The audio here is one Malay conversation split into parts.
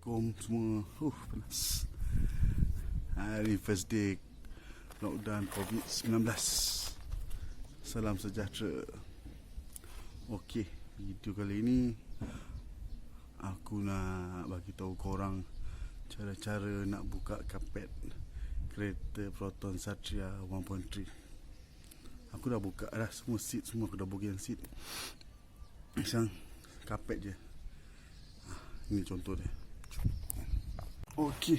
Assalamualaikum semua. Panas. Hari first day lockdown COVID-19. Salam sejahtera. Okey, video kali ini aku nak bagi tahu korang cara-cara nak buka karpet kereta Proton Satria 1.3. Aku dah buka dah semua seat, semua aku dah booking seat. Sekarang karpet je. Ini contoh dia. Okey,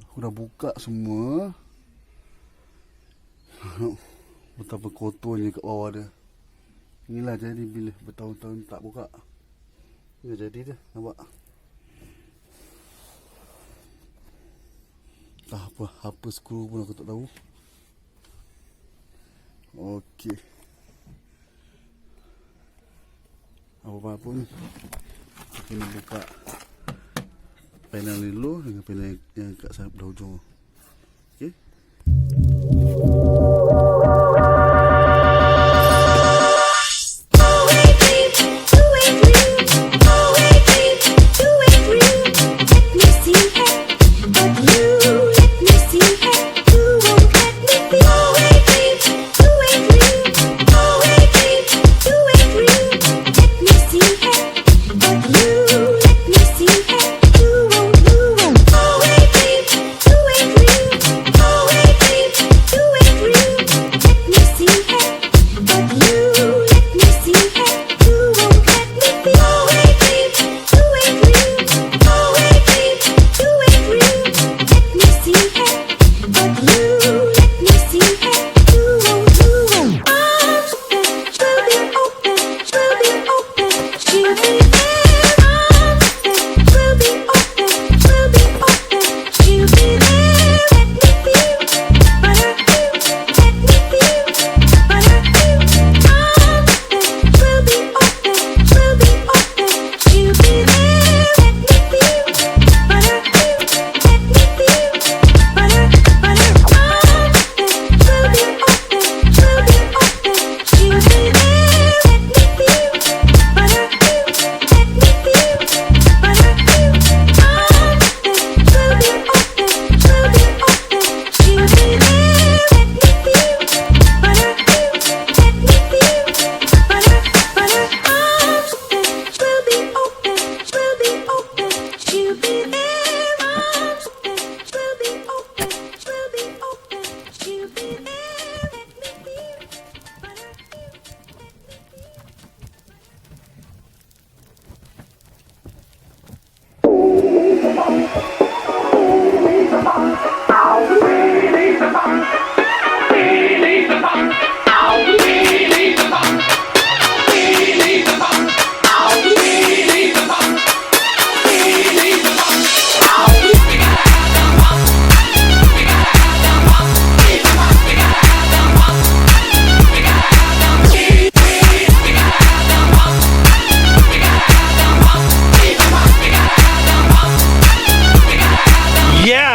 aku dah buka semua. Betapa kotornya kat bawah dia. Inilah jadi bila bertahun-tahun tak buka. Ini jadi dia, nampak? Tak apa skru pun aku tak tahu. Okey, apa pun kita kena buka panel ni dulu dengan panel yang kat sebelah hujung. Okey.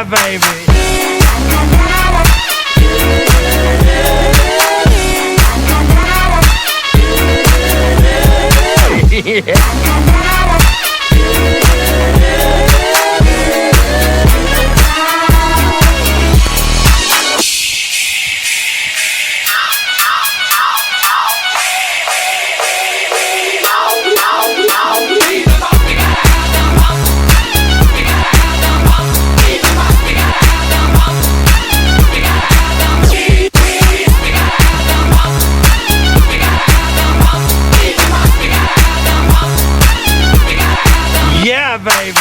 Baby. Yeah, baby.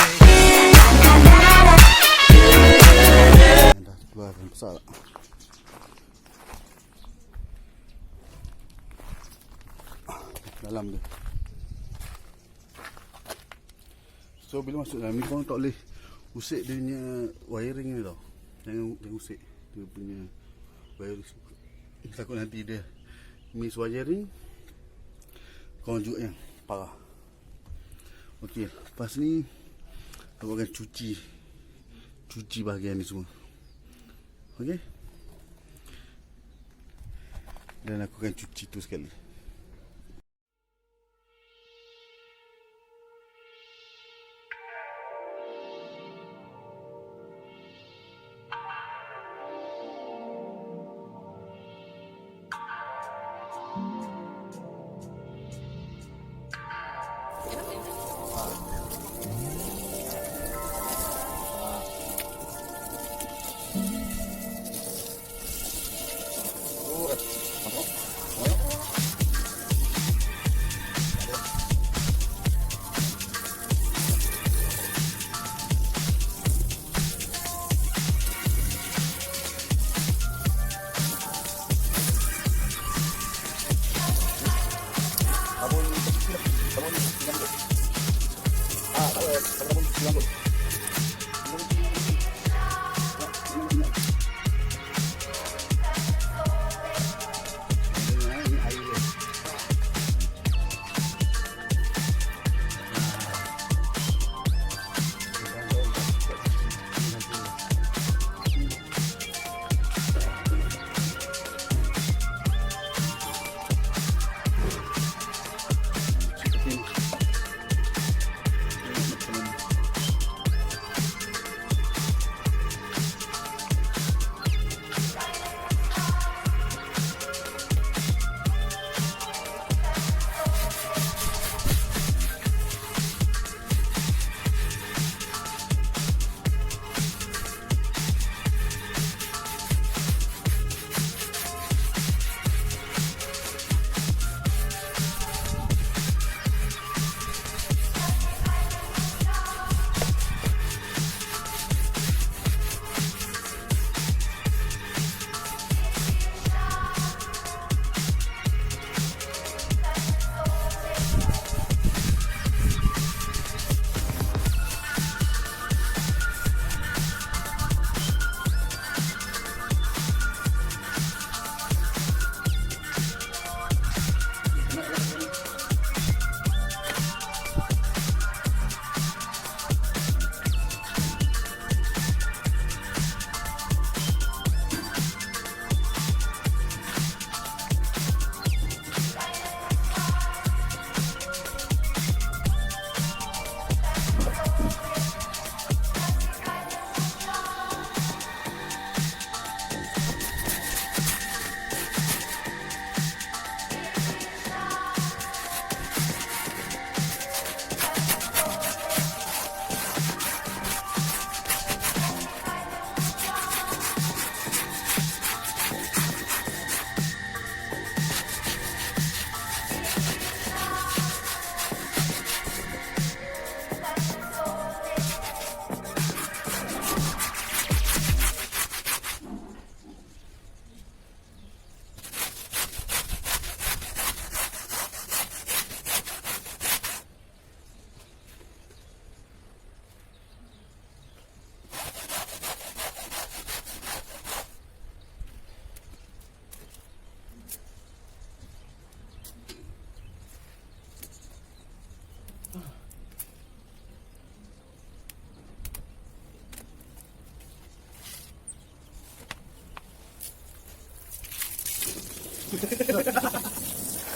Dah keluar yang besar tak? Dalam dia. So bila masuk dalam ni korang tak boleh usik dia punya wiring ni tau. Jangan usik dia punya wiring. Takut nanti dia miss wiring, korang juga yang parah. Okey, lepas ni aku akan cuci bahagian ni semua. Okey, dan aku akan cuci tu sekali.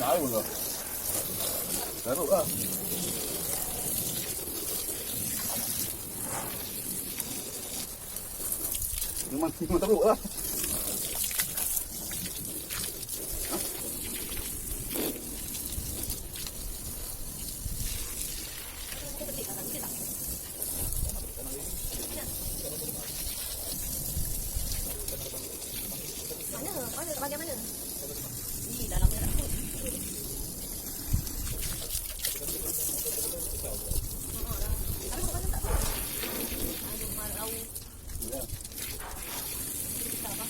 Tahu lah. Taruh lah. Memang taruh lah. Mana bahagian mana? Ih, dalamnya tak kot. Tapi kau tak kot. Aduh, marau. Ya. Tak apa.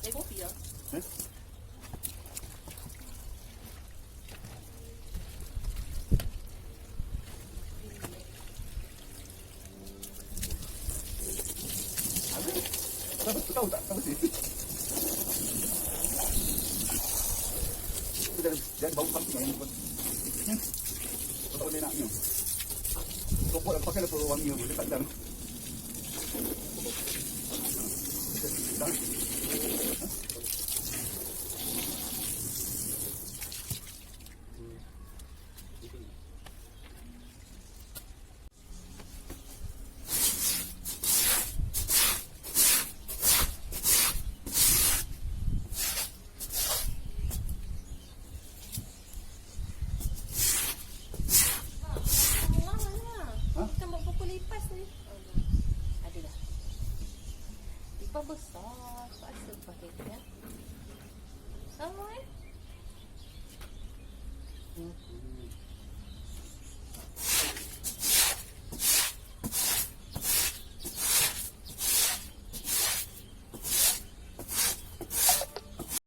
Dia kopi lah. Tahu tak? Apa sih? Jangan bau pasti yang kau tak boleh naknya. Kopok yang pakai ada wangi tu dekat dalam. Lipat besar, paksa paketnya. Sama